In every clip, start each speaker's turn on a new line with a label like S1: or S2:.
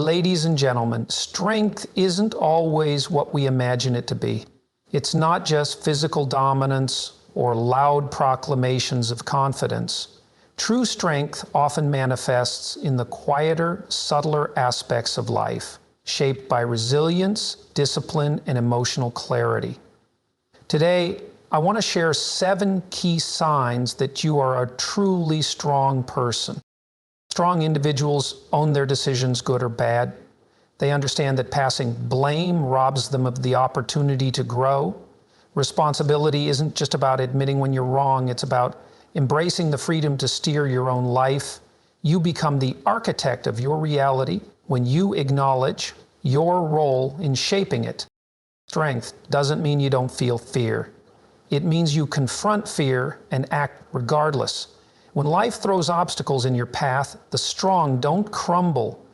S1: Ladies and gentlemen, strength isn't always what we imagine it to be. It's not just physical dominance or loud proclamations of confidence. True strength often manifests in the quieter, subtler aspects of life, shaped by resilience, discipline, and emotional clarity. Today, I want to share 7 key signs that you are a truly strong person. Strong individuals own their decisions, good or bad. They understand that passing blame robs them of the opportunity to grow. Responsibility isn't just about admitting when you're wrong, it's about embracing the freedom to steer your own life. You become the architect of your reality when you acknowledge your role in shaping it. Strength doesn't mean you don't feel fear. It means you confront fear and act regardless. When life throws obstacles in your path, the strong don't crumble.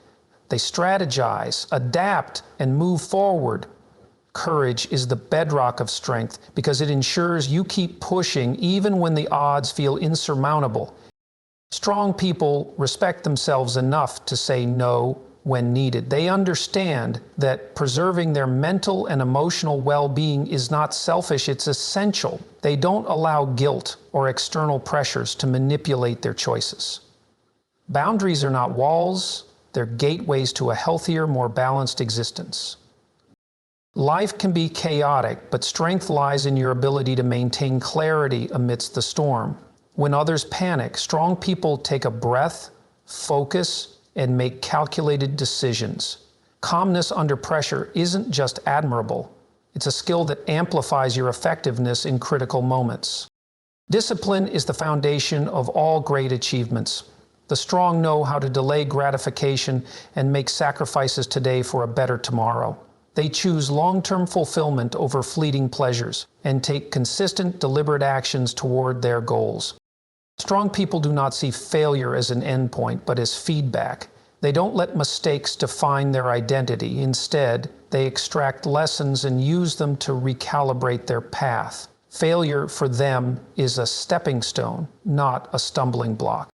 S1: They strategize, adapt, and move forward. Courage is the bedrock of strength because it ensures you keep pushing even when the odds feel insurmountable. Strong people respect themselves enough to say no when needed. They understand that preserving their mental and emotional well-being is not selfish, it's essential. They don't allow guilt or external pressures to manipulate their choices. Boundaries are not walls, they're gateways to a healthier, more balanced existence. Life can be chaotic, but strength lies in your ability to maintain clarity amidst the storm. When others panic, strong people take a breath, focus, and make calculated decisions. Calmness under pressure isn't just admirable, it's a skill that amplifies your effectiveness in critical moments. Discipline is the foundation of all great achievements. The strong know how to delay gratification and make sacrifices today for a better tomorrow. They choose long-term fulfillment over fleeting pleasures and take consistent, deliberate actions toward their goals. Strong people do not see failure as an endpoint, but as feedback. They don't let mistakes define their identity. Instead, they extract lessons and use them to recalibrate their path. Failure for them is a stepping stone, not a stumbling block.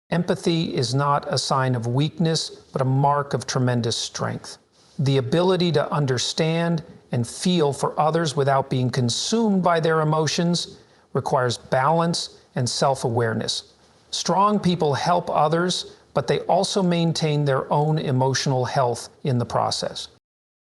S1: Empathy is not a sign of weakness, but a mark of tremendous strength. The ability to understand and feel for others without being consumed by their emotions requires balance and self-awareness. Strong people help others, but they also maintain their own emotional health in the process.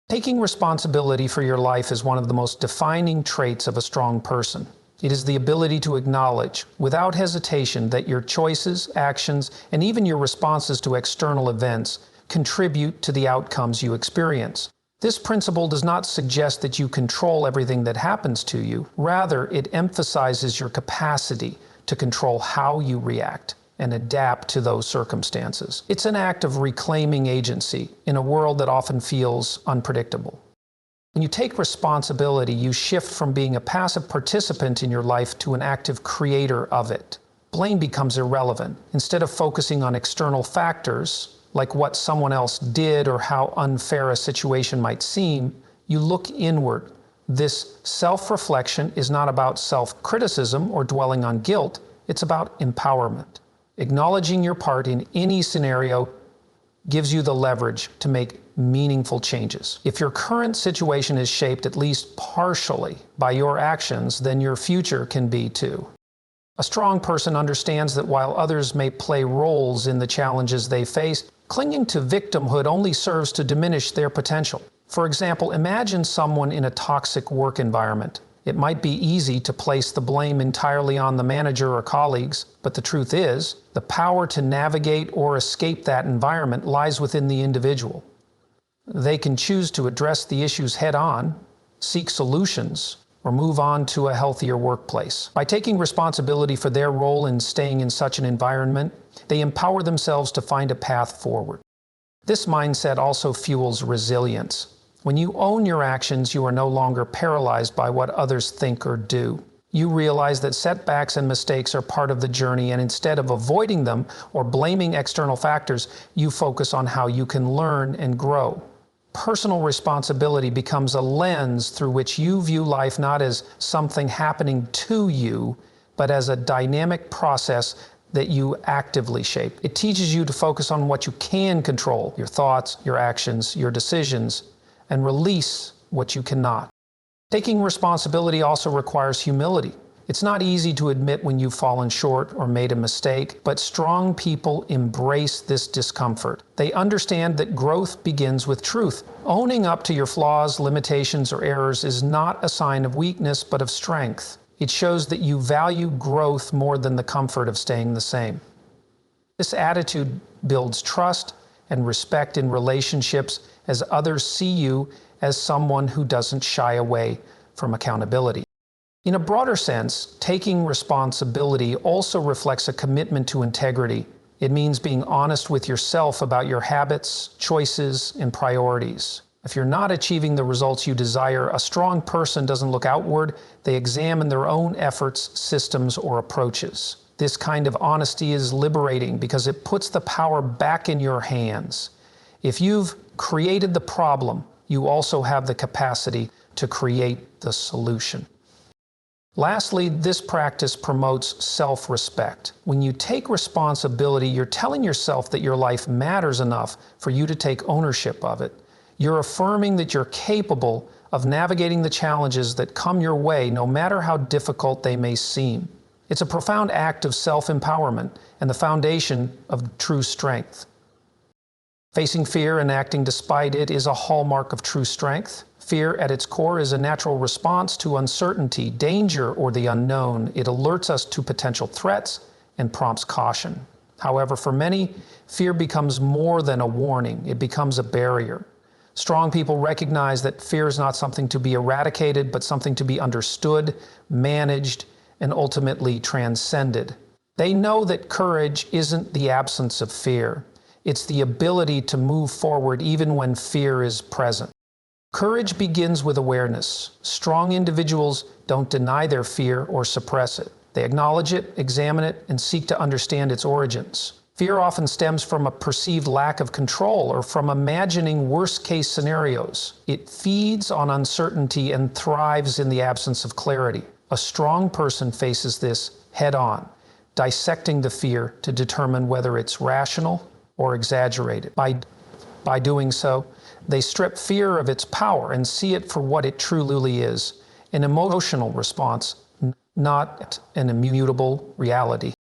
S1: Taking responsibility for your life is one of the most defining traits of a strong person. It is the ability to acknowledge, without hesitation, that your choices, actions, and even your responses to external events contribute to the outcomes you experience. This principle does not suggest that you control everything that happens to you. Rather, it emphasizes your capacity to control how you react and adapt to those circumstances. It's an act of reclaiming agency in a world that often feels unpredictable. When you take responsibility, you shift from being a passive participant in your life to an active creator of it. Blame becomes irrelevant. Instead of focusing on external factors, like what someone else did or how unfair a situation might seem, you look inward. This self-reflection is not about self-criticism or dwelling on guilt, it's about empowerment. Acknowledging your part in any scenario gives you the leverage to make meaningful changes. If your current situation is shaped at least partially by your actions, then your future can be too. A strong person understands that while others may play roles in the challenges they face, clinging to victimhood only serves to diminish their potential. For example, imagine someone in a toxic work environment. It might be easy to place the blame entirely on the manager or colleagues, but the truth is, the power to navigate or escape that environment lies within the individual. They can choose to address the issues head-on, seek solutions, or move on to a healthier workplace. By taking responsibility for their role in staying in such an environment, they empower themselves to find a path forward. This mindset also fuels resilience. When you own your actions, you are no longer paralyzed by what others think or do. You realize that setbacks and mistakes are part of the journey, and instead of avoiding them or blaming external factors, you focus on how you can learn and grow. Personal responsibility becomes a lens through which you view life not as something happening to you, but as a dynamic process that you actively shape. It teaches you to focus on what you can control, your thoughts, your actions, your decisions, and release what you cannot. Taking responsibility also requires humility. It's not easy to admit when you've fallen short or made a mistake, but strong people embrace this discomfort. They understand that growth begins with truth. Owning up to your flaws, limitations, or errors is not a sign of weakness, but of strength. It shows that you value growth more than the comfort of staying the same. This attitude builds trust and respect in relationships as others see you as someone who doesn't shy away from accountability. In a broader sense, taking responsibility also reflects a commitment to integrity. It means being honest with yourself about your habits, choices, and priorities. If you're not achieving the results you desire, a strong person doesn't look outward, they examine their own efforts, systems, or approaches. This kind of honesty is liberating because it puts the power back in your hands. If you've created the problem, you also have the capacity to create the solution. Lastly, this practice promotes self-respect. When you take responsibility, you're telling yourself that your life matters enough for you to take ownership of it. You're affirming that you're capable of navigating the challenges that come your way, no matter how difficult they may seem. It's a profound act of self-empowerment and the foundation of true strength. Facing fear and acting despite it is a hallmark of true strength. Fear at its core is a natural response to uncertainty, danger, or the unknown. It alerts us to potential threats and prompts caution. However, for many, fear becomes more than a warning. It becomes a barrier. Strong people recognize that fear is not something to be eradicated, but something to be understood, managed, and ultimately transcended. They know that courage isn't the absence of fear. It's the ability to move forward even when fear is present. Courage begins with awareness. Strong individuals don't deny their fear or suppress it. They acknowledge it, examine it, and seek to understand its origins. Fear often stems from a perceived lack of control or from imagining worst-case scenarios. It feeds on uncertainty and thrives in the absence of clarity. A strong person faces this head-on, dissecting the fear to determine whether it's rational or exaggerated. By doing so, they strip fear of its power and see it for what it truly is, an emotional response, not an immutable reality.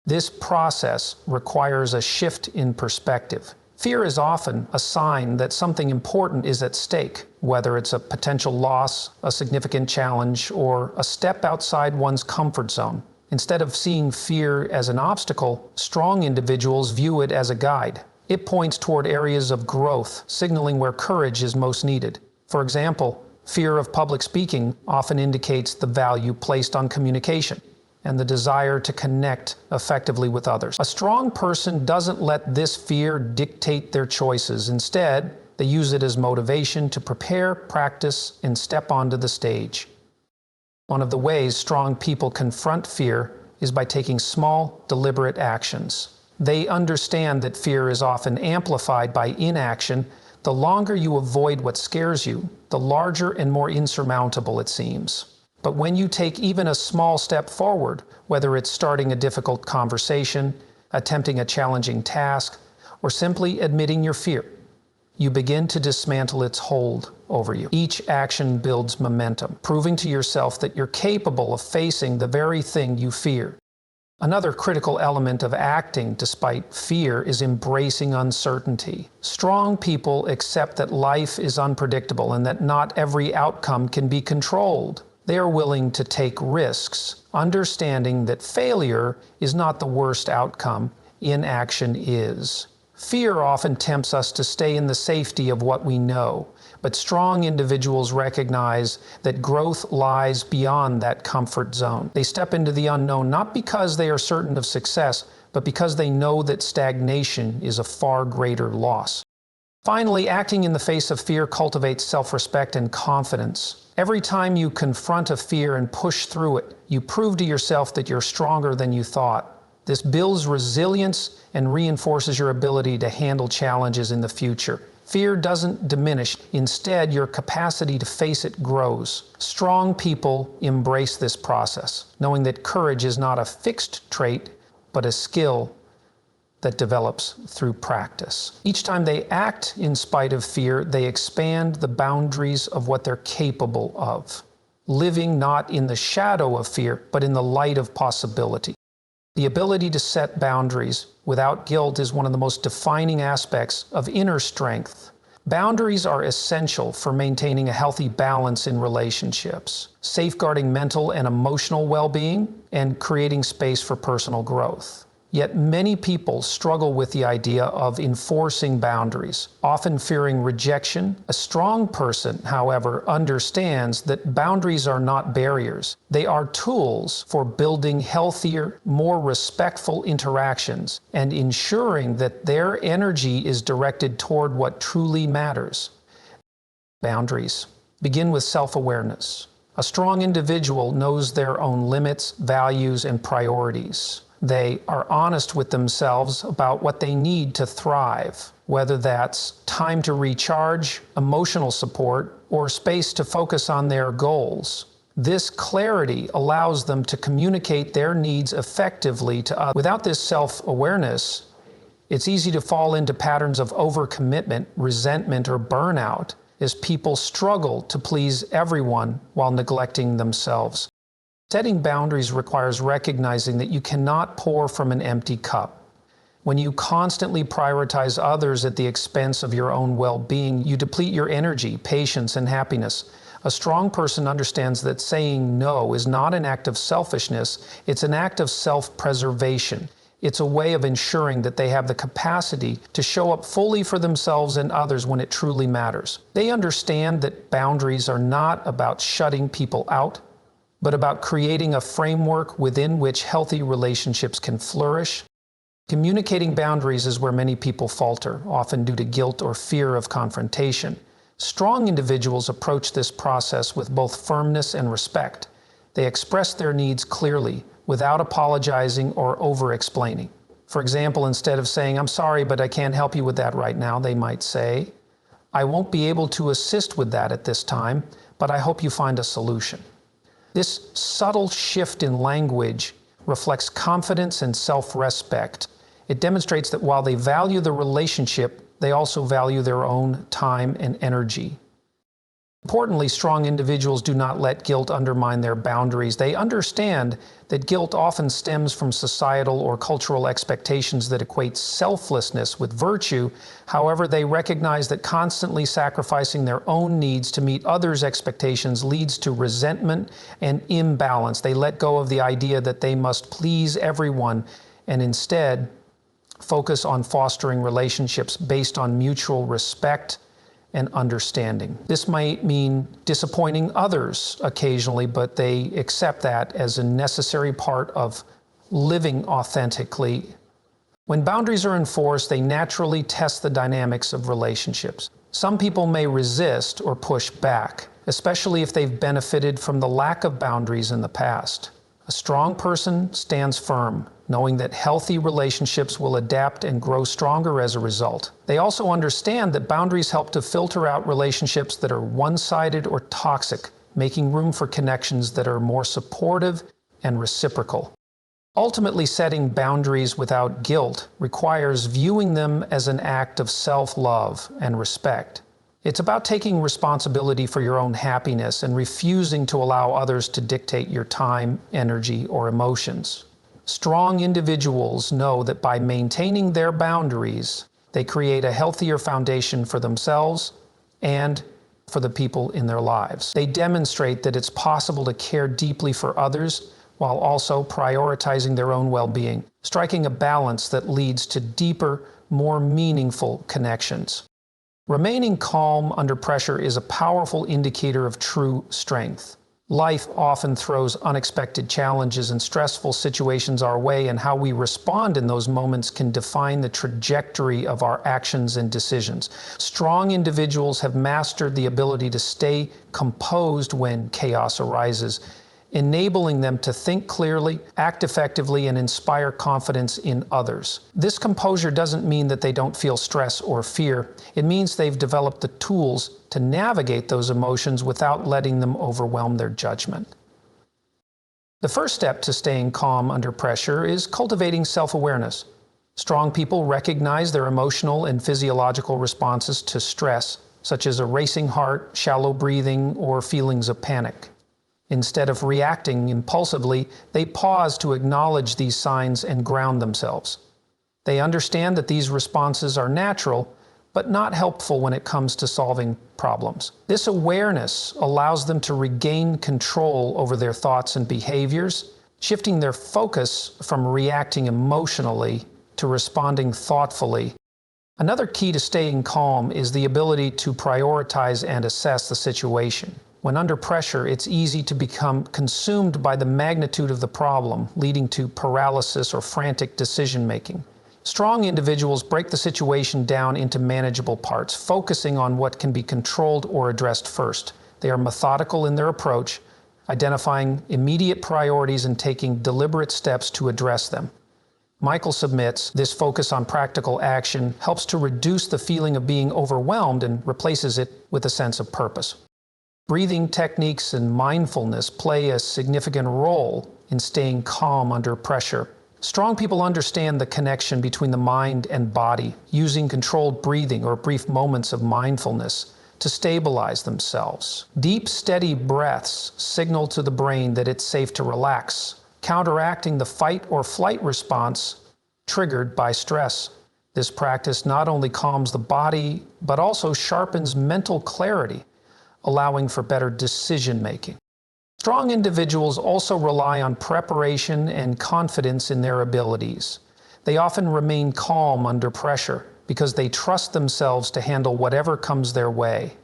S1: This process requires a shift in perspective. Fear is often a sign that something important is at stake, whether it's a potential loss, a significant challenge, or a step outside one's comfort zone. Instead of seeing fear as an obstacle, strong individuals view it as a guide. It points toward areas of growth, signaling where courage is most needed. For example, fear of public speaking often indicates the value placed on communication and the desire to connect effectively with others. A strong person doesn't let this fear dictate their choices. Instead, they use it as motivation to prepare, practice, and step onto the stage. One of the ways strong people confront fear is by taking small, deliberate actions. They understand that fear is often amplified by inaction. The longer you avoid what scares you, the larger and more insurmountable it seems. But when you take even a small step forward, whether it's starting a difficult conversation, attempting a challenging task, or simply admitting your fear, you begin to dismantle its hold over you. Each action builds momentum, proving to yourself that you're capable of facing the very thing you fear. Another critical element of acting despite fear is embracing uncertainty. Strong people accept that life is unpredictable and that not every outcome can be controlled. They are willing to take risks, understanding that failure is not the worst outcome, inaction is. Fear often tempts us to stay in the safety of what we know, but strong individuals recognize that growth lies beyond that comfort zone. They step into the unknown not because they are certain of success, but because they know that stagnation is a far greater loss. Finally, acting in the face of fear cultivates self-respect and confidence. Every time you confront a fear and push through it, you prove to yourself that you're stronger than you thought. This builds resilience and reinforces your ability to handle challenges in the future. Fear doesn't diminish. Instead, your capacity to face it grows. Strong people embrace this process, knowing that courage is not a fixed trait, but but a skill that develops through practice. Each time they act in spite of fear, they expand the boundaries of what they're capable of, living not in the shadow of fear, but in the light of possibility. The ability to set boundaries without guilt is one of the most defining aspects of inner strength. Boundaries are essential for maintaining a healthy balance in relationships, safeguarding mental and emotional well-being, and creating space for personal growth. Yet many people struggle with the idea of enforcing boundaries, often fearing rejection. A strong person, however, understands that boundaries are not barriers. They are tools for building healthier, more respectful interactions and ensuring that their energy is directed toward what truly matters. Boundaries begin with self-awareness. A strong individual knows their own limits, values, and priorities. They are honest with themselves about what they need to thrive, whether that's time to recharge, emotional support, or space to focus on their goals. This clarity allows them to communicate their needs effectively to others. Without this self-awareness, it's easy to fall into patterns of overcommitment, resentment, or burnout as people struggle to please everyone while neglecting themselves. Setting boundaries requires recognizing that you cannot pour from an empty cup. When you constantly prioritize others at the expense of your own well-being, you deplete your energy, patience, and happiness. A strong person understands that saying no is not an act of selfishness, it's an act of self-preservation. It's a way of ensuring that they have the capacity to show up fully for themselves and others when it truly matters. They understand that boundaries are not about shutting people out, but about creating a framework within which healthy relationships can flourish. Communicating boundaries is where many people falter, often due to guilt or fear of confrontation. Strong individuals approach this process with both firmness and respect. They express their needs clearly, without apologizing or over-explaining. For example, instead of saying, "I'm sorry, but I can't help you with that right now," they might say, "I won't be able to assist with that at this time, but I hope you find a solution." This subtle shift in language reflects confidence and self-respect. It demonstrates that while they value the relationship, they also value their own time and energy. Importantly, strong individuals do not let guilt undermine their boundaries. They understand that guilt often stems from societal or cultural expectations that equate selflessness with virtue. However, they recognize that constantly sacrificing their own needs to meet others' expectations leads to resentment and imbalance. They let go of the idea that they must please everyone and instead focus on fostering relationships based on mutual respect and understanding. This might mean disappointing others occasionally, but they accept that as a necessary part of living authentically. When boundaries are enforced, they naturally test the dynamics of relationships. Some people may resist or push back, especially if they've benefited from the lack of boundaries in the past. A strong person stands firm, knowing that healthy relationships will adapt and grow stronger as a result. They also understand that boundaries help to filter out relationships that are one-sided or toxic, making room for connections that are more supportive and reciprocal. Ultimately, setting boundaries without guilt requires viewing them as an act of self-love and respect. It's about taking responsibility for your own happiness and refusing to allow others to dictate your time, energy, or emotions. Strong individuals know that by maintaining their boundaries, they create a healthier foundation for themselves and for the people in their lives. They demonstrate that it's possible to care deeply for others while also prioritizing their own well-being, striking a balance that leads to deeper, more meaningful connections. Remaining calm under pressure is a powerful indicator of true strength. Life often throws unexpected challenges and stressful situations our way, and how we respond in those moments can define the trajectory of our actions and decisions. Strong individuals have mastered the ability to stay composed when chaos arises, enabling them to think clearly, act effectively, and inspire confidence in others. This composure doesn't mean that they don't feel stress or fear. It means they've developed the tools to navigate those emotions without letting them overwhelm their judgment. The first step to staying calm under pressure is cultivating self-awareness. Strong people recognize their emotional and physiological responses to stress, such as a racing heart, shallow breathing, or feelings of panic. Instead of reacting impulsively, they pause to acknowledge these signs and ground themselves. They understand that these responses are natural, but not helpful when it comes to solving problems. This awareness allows them to regain control over their thoughts and behaviors, shifting their focus from reacting emotionally to responding thoughtfully. Another key to staying calm is the ability to prioritize and assess the situation. When under pressure, it's easy to become consumed by the magnitude of the problem, leading to paralysis or frantic decision-making. Strong individuals break the situation down into manageable parts, focusing on what can be controlled or addressed first. They are methodical in their approach, identifying immediate priorities and taking deliberate steps to address them. Michael submits, this focus on practical action helps to reduce the feeling of being overwhelmed and replaces it with a sense of purpose. Breathing techniques and mindfulness play a significant role in staying calm under pressure. Strong people understand the connection between the mind and body, using controlled breathing or brief moments of mindfulness to stabilize themselves. Deep, steady breaths signal to the brain that it's safe to relax, counteracting the fight or flight response triggered by stress. This practice not only calms the body, but also sharpens mental clarity, allowing for better decision-making. Strong individuals also rely on preparation and confidence in their abilities. They often remain calm under pressure because they trust themselves to handle whatever comes their way.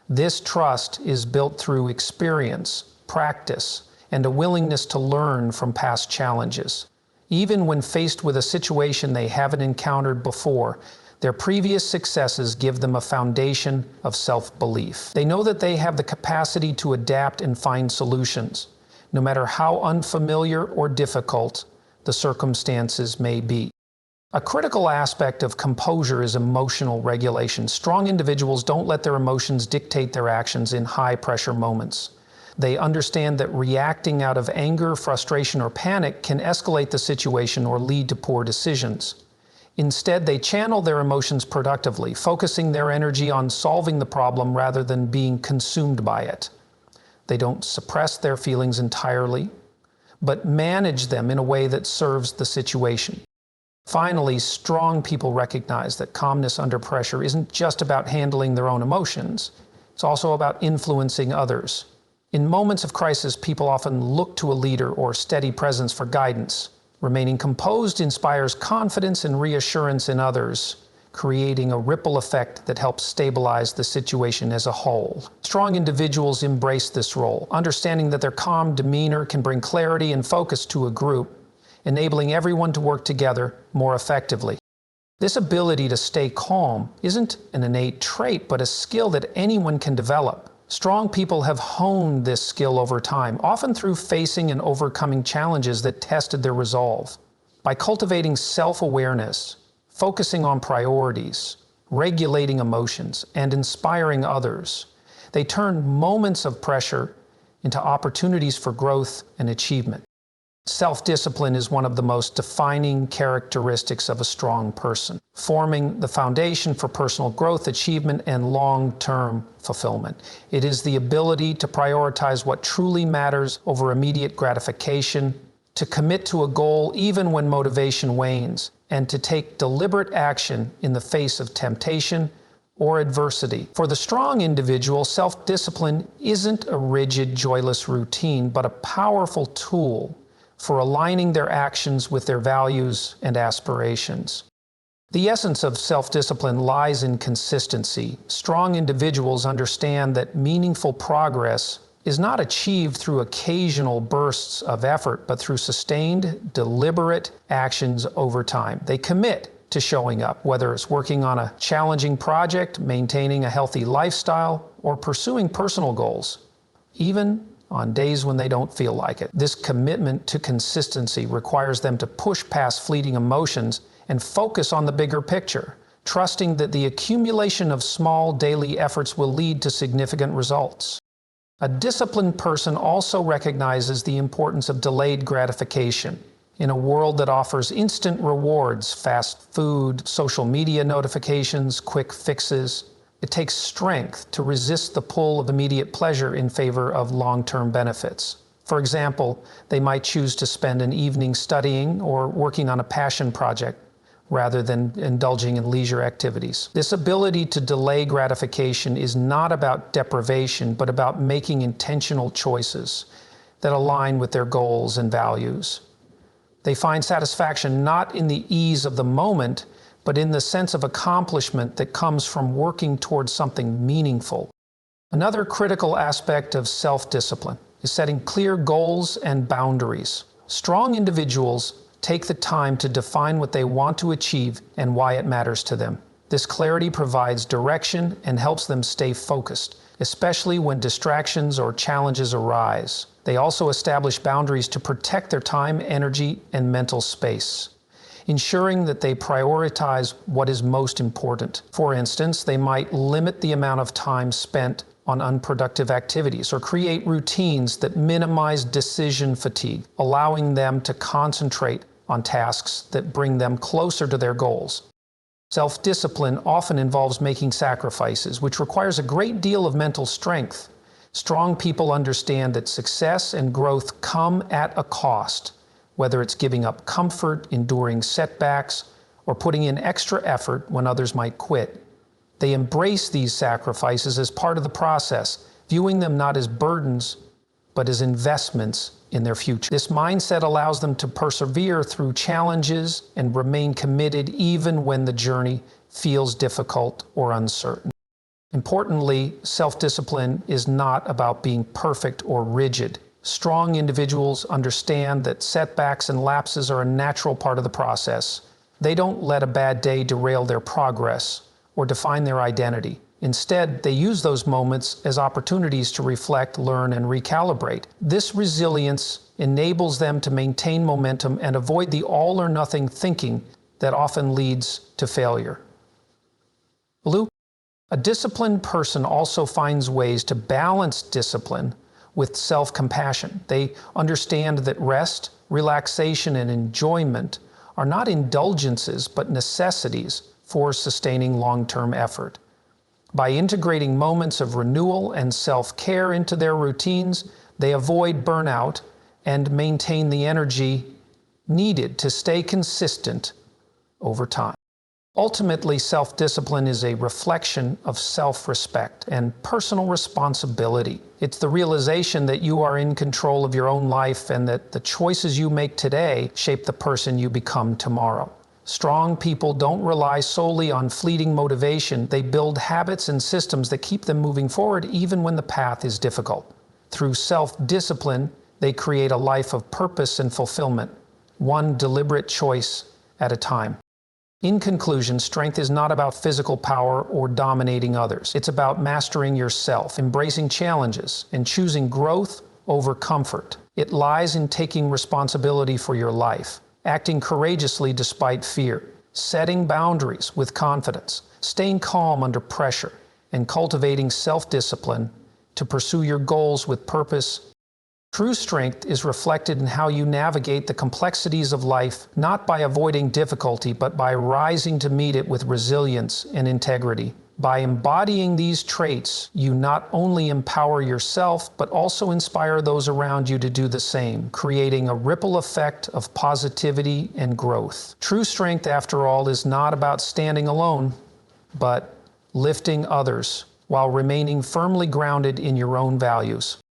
S1: This trust is built through experience, practice, and a willingness to learn from past challenges. Even when faced with a situation they haven't encountered before, their previous successes give them a foundation of self-belief. They know that they have the capacity to adapt and find solutions, no matter how unfamiliar or difficult the circumstances may be. A critical aspect of composure is emotional regulation. Strong individuals don't let their emotions dictate their actions in high-pressure moments. They understand that reacting out of anger, frustration, or panic can escalate the situation or lead to poor decisions. Instead, they channel their emotions productively, focusing their energy on solving the problem rather than being consumed by it. They don't suppress their feelings entirely, but manage them in a way that serves the situation. Finally, strong people recognize that calmness under pressure isn't just about handling their own emotions. It's also about influencing others. In moments of crisis, people often look to a leader or steady presence for guidance. Remaining composed inspires confidence and reassurance in others, creating a ripple effect that helps stabilize the situation as a whole. Strong individuals embrace this role, understanding that their calm demeanor can bring clarity and focus to a group, enabling everyone to work together more effectively. This ability to stay calm isn't an innate trait, but a skill that anyone can develop. Strong people have honed this skill over time, often through facing and overcoming challenges that tested their resolve. By cultivating self-awareness, focusing on priorities, regulating emotions, and inspiring others, they turn moments of pressure into opportunities for growth and achievement. Self-discipline is one of the most defining characteristics of a strong person, forming the foundation for personal growth, achievement, and long-term fulfillment. It is the ability to prioritize what truly matters over immediate gratification, to commit to a goal even when motivation wanes, and to take deliberate action in the face of temptation or adversity. For the strong individual, self-discipline isn't a rigid, joyless routine, but a powerful tool for aligning their actions with their values and aspirations. The essence of self-discipline lies in consistency. Strong individuals understand that meaningful progress is not achieved through occasional bursts of effort, but through sustained, deliberate actions over time. They commit to showing up, whether it's working on a challenging project, maintaining a healthy lifestyle, or pursuing personal goals, even on days when they don't feel like it. This commitment to consistency requires them to push past fleeting emotions and focus on the bigger picture, trusting that the accumulation of small daily efforts will lead to significant results. A disciplined person also recognizes the importance of delayed gratification. In a world that offers instant rewards, fast food, social media notifications, quick fixes, it takes strength to resist the pull of immediate pleasure in favor of long-term benefits. For example, they might choose to spend an evening studying or working on a passion project rather than indulging in leisure activities. This ability to delay gratification is not about deprivation, but about making intentional choices that align with their goals and values. They find satisfaction not in the ease of the moment, but in the sense of accomplishment that comes from working towards something meaningful. Another critical aspect of self-discipline is setting clear goals and boundaries. Strong individuals take the time to define what they want to achieve and why it matters to them. This clarity provides direction and helps them stay focused, especially when distractions or challenges arise. They also establish boundaries to protect their time, energy, and mental space, ensuring that they prioritize what is most important. For instance, they might limit the amount of time spent on unproductive activities or create routines that minimize decision fatigue, allowing them to concentrate on tasks that bring them closer to their goals. Self-discipline often involves making sacrifices, which requires a great deal of mental strength. Strong people understand that success and growth come at a cost, whether it's giving up comfort, enduring setbacks, or putting in extra effort when others might quit. They embrace these sacrifices as part of the process, viewing them not as burdens, but as investments in their future. This mindset allows them to persevere through challenges and remain committed even when the journey feels difficult or uncertain. Importantly, self-discipline is not about being perfect or rigid. Strong individuals understand that setbacks and lapses are a natural part of the process. They don't let a bad day derail their progress or define their identity. Instead, they use those moments as opportunities to reflect, learn, and recalibrate. This resilience enables them to maintain momentum and avoid the all-or-nothing thinking that often leads to failure. Blue, a disciplined person also finds ways to balance discipline with self-compassion. They understand that rest, relaxation, and enjoyment are not indulgences, but necessities for sustaining long-term effort. By integrating moments of renewal and self-care into their routines, they avoid burnout and maintain the energy needed to stay consistent over time. Ultimately, self-discipline is a reflection of self-respect and personal responsibility. It's the realization that you are in control of your own life and that the choices you make today shape the person you become tomorrow. Strong people don't rely solely on fleeting motivation. They build habits and systems that keep them moving forward even when the path is difficult. Through self-discipline, they create a life of purpose and fulfillment, one deliberate choice at a time. In conclusion, strength is not about physical power or dominating others. It's about mastering yourself, embracing challenges, and choosing growth over comfort. It lies in taking responsibility for your life, acting courageously despite fear, setting boundaries with confidence, staying calm under pressure, and cultivating self-discipline to pursue your goals with purpose. True strength is reflected in how you navigate the complexities of life, not by avoiding difficulty, but by rising to meet it with resilience and integrity. By embodying these traits, you not only empower yourself, but also inspire those around you to do the same, creating a ripple effect of positivity and growth. True strength, after all, is not about standing alone, but lifting others while remaining firmly grounded in your own values.